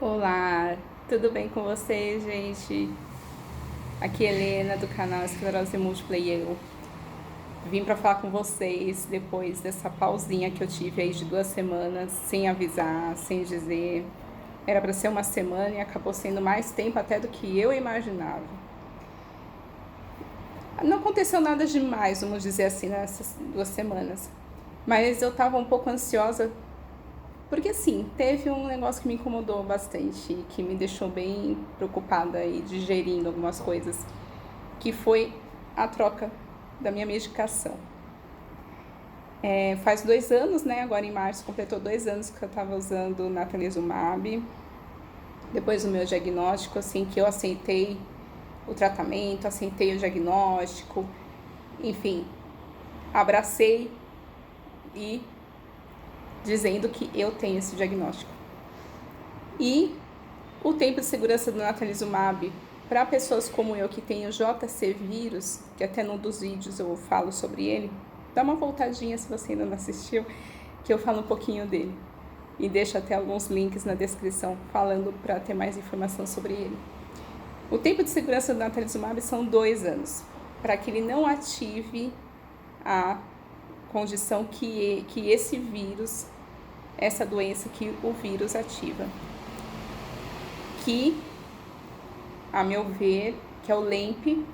Olá, tudo bem com vocês, gente? Aqui é Helena do canal Esclerose Múltipla e eu vim para falar com vocês depois dessa pausinha que eu tive aí de 2 semanas, sem avisar, sem dizer. Era para ser uma semana e acabou sendo mais tempo até do que eu imaginava. Não aconteceu nada demais, vamos dizer assim, nessas 2 semanas, mas eu estava um pouco ansiosa. Porque assim, teve um negócio que me incomodou bastante, que me deixou bem preocupada e digerindo algumas coisas, que foi a troca da minha medicação. Faz 2 anos, né? Agora em março completou 2 anos que eu estava usando natalizumab. Depois do meu diagnóstico, assim, que eu aceitei o tratamento, aceitei o diagnóstico, enfim, abracei e dizendo que eu tenho esse diagnóstico. E o tempo de segurança do natalizumab para pessoas como eu que tem o JC vírus, que até num dos vídeos eu falo sobre ele, dá uma voltadinha se você ainda não assistiu, que eu falo um pouquinho dele. E deixo até alguns links na descrição falando para ter mais informação sobre ele. O tempo de segurança do natalizumab são 2 anos, para que ele não ative a condição que esse vírus, essa doença que o vírus ativa. Que, a meu ver, que é o LEMP,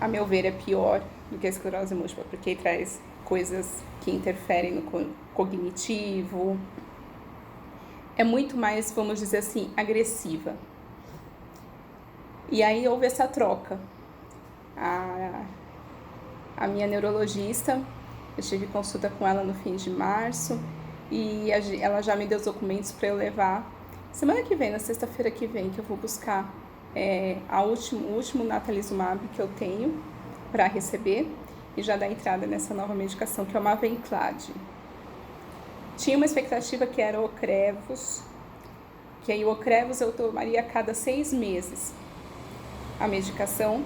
a meu ver é pior do que a esclerose múltipla, porque traz coisas que interferem no cognitivo, é muito mais, vamos dizer assim, agressiva. E aí houve essa troca. A minha neurologista, eu tive consulta com ela no fim de março, e ela já me deu os documentos para eu levar semana que vem, na sexta-feira que vem, que eu vou buscar o último natalizumab que eu tenho para receber e já dar entrada nessa nova medicação, que é o Mavenclad. Tinha uma expectativa que era o Ocrevus, que aí o Ocrevus eu tomaria a cada 6 meses a medicação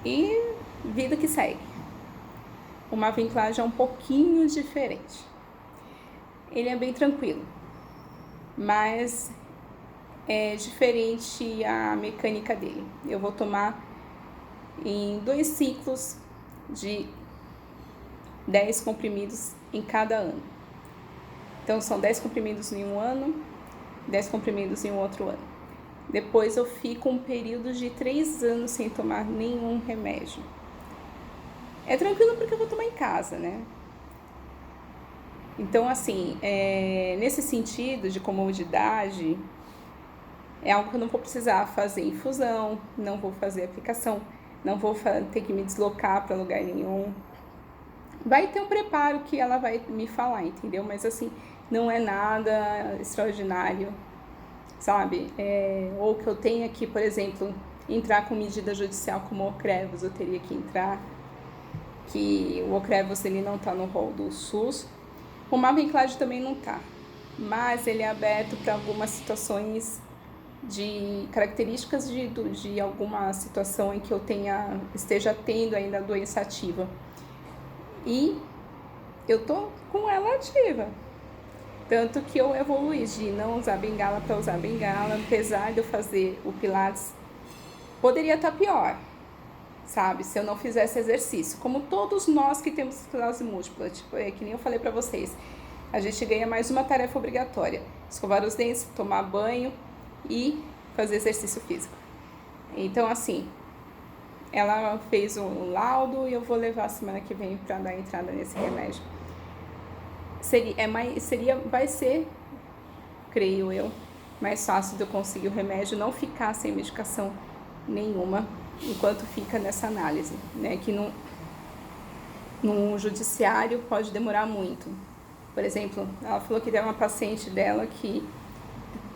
e vida que segue. O Mavenclad é um pouquinho diferente. Ele é bem tranquilo, mas é diferente a mecânica dele. Eu vou tomar em 2 ciclos de 10 comprimidos em cada ano. Então são 10 comprimidos em um ano, 10 comprimidos em um outro ano. Depois eu fico um período de 3 anos sem tomar nenhum remédio. É tranquilo porque eu vou tomar em casa, né? Então, assim, nesse sentido de comodidade, é algo que eu não vou precisar fazer infusão, não vou fazer aplicação, não vou ter que me deslocar para lugar nenhum. Vai ter um preparo que ela vai me falar, entendeu? Mas, assim, não é nada extraordinário, sabe? Ou que eu tenha que, por exemplo, entrar com medida judicial como o Ocrevus, eu teria que entrar, que o Ocrevus ele não está no rol do SUS. O Mavenclad também não está, mas ele é aberto para algumas situações de características de alguma situação em que eu esteja tendo ainda a doença ativa. E eu tô com ela ativa. Tanto que eu evoluí de não usar bengala para usar bengala, apesar de eu fazer o Pilates, poderia estar pior, sabe? Se eu não fizesse exercício. Como todos nós que temos esclerose múltipla, tipo, que nem eu falei pra vocês, a gente ganha mais uma tarefa obrigatória: escovar os dentes, tomar banho e fazer exercício físico. Então, assim, ela fez um laudo e eu vou levar semana que vem pra dar entrada nesse remédio. Vai ser, creio eu, mais fácil de eu conseguir o remédio, não ficar sem medicação nenhuma enquanto fica nessa análise, né? Que no judiciário pode demorar muito. Por exemplo, ela falou que tem uma paciente dela que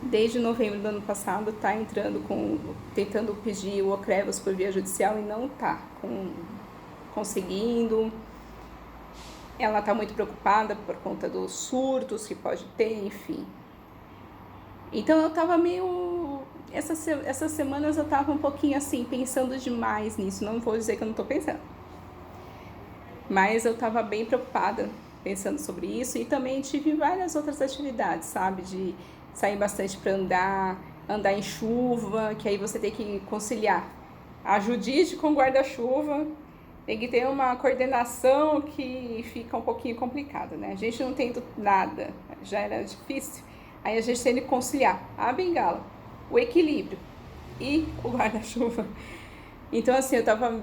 desde novembro do ano passado está tentando pedir o Ocrevus por via judicial e não está conseguindo. Ela está muito preocupada por conta dos surtos que pode ter, enfim. Então eu estava meio... Essas semanas eu estava um pouquinho assim, pensando demais nisso. Não vou dizer que eu não estou pensando. Mas eu estava bem preocupada pensando sobre isso. E também tive várias outras atividades, sabe? De sair bastante para andar em chuva, que aí você tem que conciliar a Judite com o guarda-chuva, tem que ter uma coordenação que fica um pouquinho complicada, né? A gente não tendo nada, já era difícil, aí a gente tem que conciliar a bengala, o equilíbrio e o guarda-chuva. Então, assim, eu tava,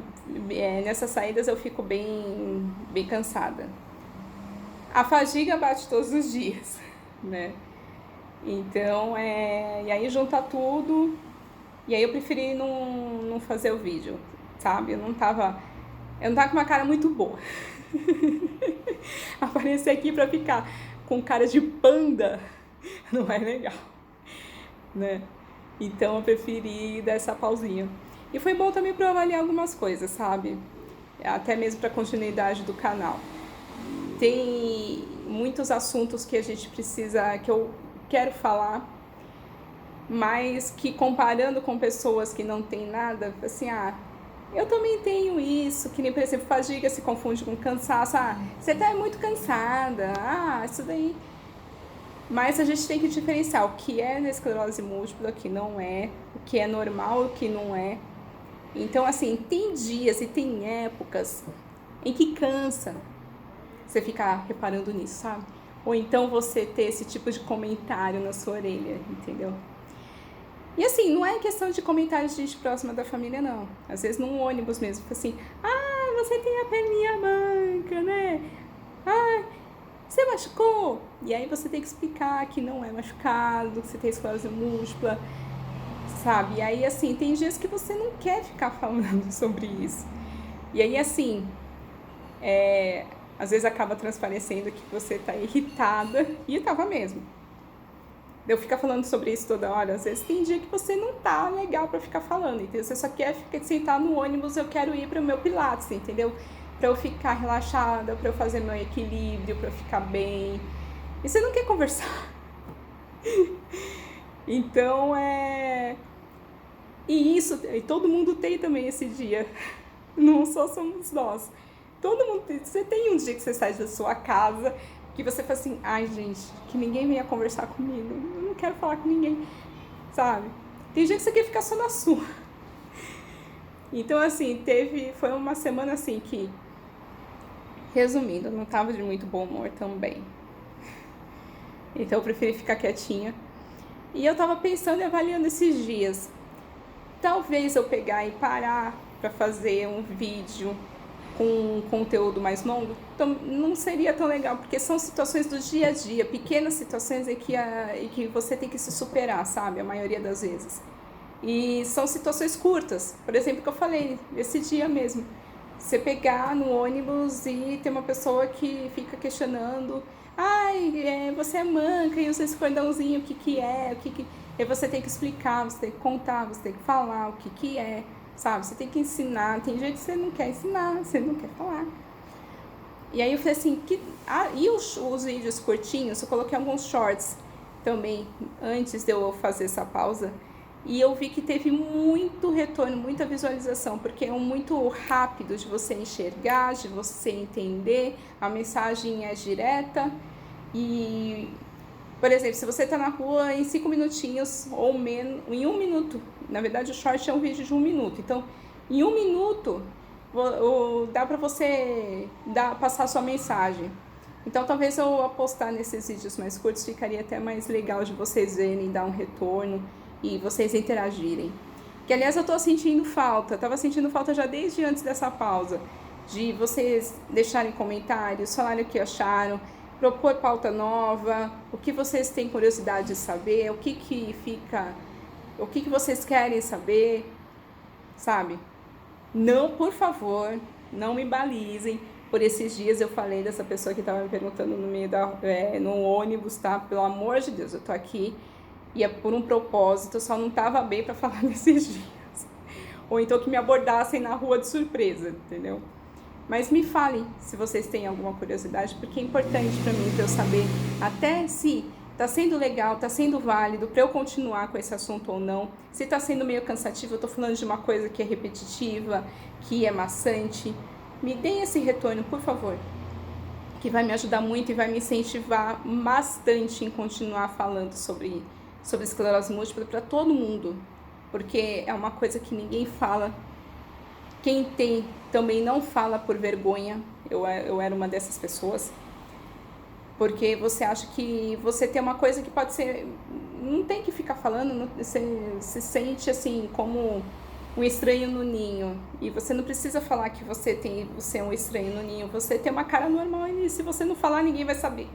nessas saídas eu fico bem cansada. A fadiga bate todos os dias, né? Então, e aí junta tudo, e aí eu preferi não fazer o vídeo, sabe? Eu não tava com uma cara muito boa. Aparecer aqui pra ficar com cara de panda não é legal, né? Então eu preferi dar essa pausinha. E foi bom também pra eu avaliar algumas coisas, sabe? Até mesmo pra continuidade do canal. Tem muitos assuntos que a gente precisa, que eu quero falar, mas que comparando com pessoas que não tem nada, assim, eu também tenho isso, que nem, por exemplo, fadiga se confunde com cansaço. Você tá muito cansada, isso daí. Mas a gente tem que diferenciar o que é esclerose múltipla, o que não é, o que é normal, o que não é. Então, assim, tem dias e tem épocas em que cansa você ficar reparando nisso, sabe? Ou então você ter esse tipo de comentário na sua orelha, entendeu? E assim, não é questão de comentários de gente próxima da família, não. Às vezes num ônibus mesmo, fica assim, você tem a perninha manca, né? Você machucou? E aí você tem que explicar que não é machucado, que você tem esclerose múltipla, sabe? E aí, assim, tem dias que você não quer ficar falando sobre isso. E aí, assim, às vezes acaba transparecendo que você tá irritada, e eu tava mesmo. Eu ficar falando sobre isso toda hora, às vezes tem dia que você não tá legal pra ficar falando, entendeu? Você só quer sentar no ônibus, eu quero ir pro meu pilates, entendeu? Pra eu ficar relaxada, pra eu fazer meu equilíbrio, pra eu ficar bem. E você não quer conversar. Então, E todo mundo tem também esse dia. Não só somos nós. Todo mundo tem. Você tem um dia que você sai da sua casa, que você fala assim, gente, que ninguém venha conversar comigo. Eu não quero falar com ninguém, sabe? Tem dia que você quer ficar só na sua. Então, assim, foi uma semana assim que, resumindo, eu não tava de muito bom humor também. Então eu preferi ficar quietinha. E eu tava pensando e avaliando esses dias. Talvez eu pegar e parar pra fazer um vídeo com um conteúdo mais longo, não seria tão legal, porque são situações do dia a dia, pequenas situações em que você tem que se superar, sabe? A maioria das vezes. E são situações curtas. Por exemplo, que eu falei, esse dia mesmo. Você pegar no ônibus e ter uma pessoa que fica questionando, você é manca e usa esse cordãozinho, o que é, E você tem que explicar, você tem que contar, você tem que falar o que é, sabe? Você tem que ensinar, tem gente que você não quer ensinar, você não quer falar. E aí eu falei assim, e os vídeos curtinhos, eu coloquei alguns shorts também, antes de eu fazer essa pausa, e eu vi que teve muito retorno, muita visualização, porque é muito rápido de você enxergar, de você entender, a mensagem é direta. E, por exemplo, se você está na rua em 5 minutinhos ou menos, em 1 minuto, na verdade o short é um vídeo de 1 minuto, então em 1 minuto dá para você passar a sua mensagem. Então talvez eu apostar nesses vídeos mais curtos ficaria até mais legal de vocês verem, dar um retorno e vocês interagirem. Que aliás eu tô sentindo falta, tava sentindo falta já desde antes dessa pausa, de vocês deixarem comentários, falarem o que acharam, propor pauta nova, o que vocês têm curiosidade de saber, o que vocês querem saber, sabe? Não, por favor, não me balizem. Por esses dias eu falei dessa pessoa que estava me perguntando no meio no ônibus, tá? Pelo amor de Deus, eu tô aqui e é por um propósito, eu só não tava bem para falar nesses dias. Ou então que me abordassem na rua de surpresa, entendeu? Mas me falem se vocês têm alguma curiosidade, porque é importante para mim, para eu saber até se tá sendo legal, tá sendo válido para eu continuar com esse assunto ou não. Se tá sendo meio cansativo, eu tô falando de uma coisa que é repetitiva, que é maçante. Me deem esse retorno, por favor, que vai me ajudar muito e vai me incentivar bastante em continuar falando sobre sobre esclerose múltipla para todo mundo, porque é uma coisa que ninguém fala. Quem tem também não fala por vergonha. Eu era uma dessas pessoas, porque você acha que você tem uma coisa que pode ser, não tem que ficar falando, você se sente assim como um estranho no ninho, e você não precisa falar que você é um estranho no ninho, você tem uma cara normal e se você não falar ninguém vai saber,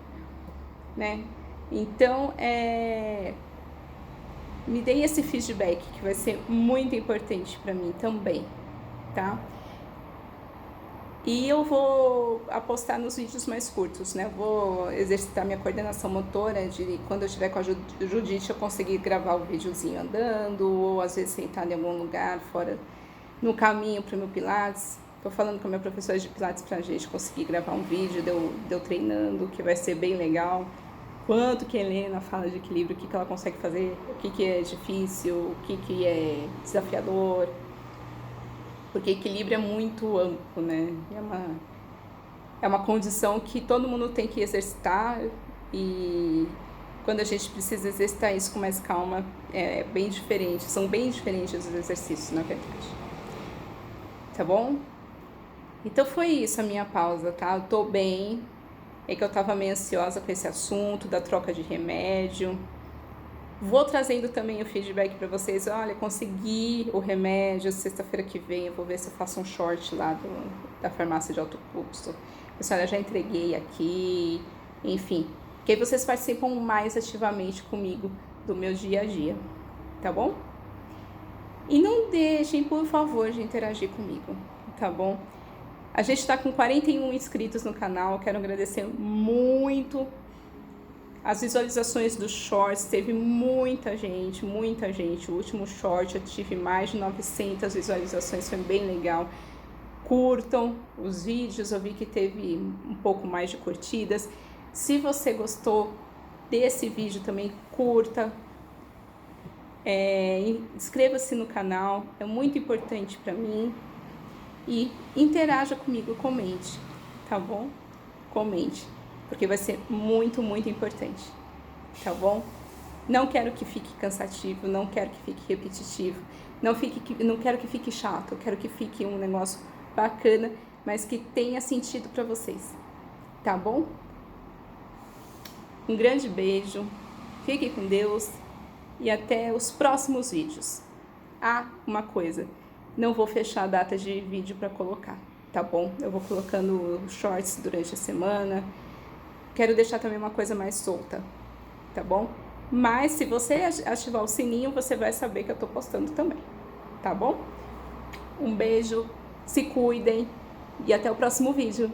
né? Então, me deem esse feedback que vai ser muito importante para mim também, tá? E eu vou apostar nos vídeos mais curtos, né? Vou exercitar minha coordenação motora de quando eu estiver com a Judite eu conseguir gravar o videozinho andando, ou às vezes sentar em algum lugar fora, no caminho para o meu Pilates. Tô falando com a minha professora de Pilates pra gente conseguir gravar um vídeo de eu treinando, que vai ser bem legal. Quanto que a Helena fala de equilíbrio, o que ela consegue fazer, o que é difícil, o que é desafiador. Porque equilíbrio é muito amplo, né? É uma condição que todo mundo tem que exercitar, e quando a gente precisa exercitar isso com mais calma, é bem diferente, são bem diferentes os exercícios, na verdade. Tá bom? Então foi isso a minha pausa, tá? Eu tô bem, é que eu tava meio ansiosa com esse assunto da troca de remédio. Vou trazendo também o feedback para vocês. Olha, consegui o remédio, sexta-feira que vem eu vou ver se eu faço um short lá da farmácia de alto custo. Pessoal, eu já entreguei aqui, enfim. Que aí vocês participam mais ativamente comigo do meu dia a dia, tá bom? E não deixem, por favor, de interagir comigo, tá bom? A gente está com 41 inscritos no canal, quero agradecer muito. As visualizações dos shorts, teve muita gente, muita gente. O último short eu tive mais de 900 visualizações, foi bem legal. Curtam os vídeos, eu vi que teve um pouco mais de curtidas. Se você gostou desse vídeo também, curta. Inscreva-se no canal, é muito importante para mim. E interaja comigo, comente, tá bom? Comente, porque vai ser muito, muito importante, tá bom? Não quero que fique cansativo, não quero que fique repetitivo, não quero que fique chato, eu quero que fique um negócio bacana, mas que tenha sentido para vocês, tá bom? Um grande beijo, fique com Deus e até os próximos vídeos. Ah, uma coisa, não vou fechar a data de vídeo para colocar, tá bom? Eu vou colocando shorts durante a semana. Quero deixar também uma coisa mais solta, tá bom? Mas se você ativar o sininho, você vai saber que eu tô postando também, tá bom? Um beijo, se cuidem e até o próximo vídeo.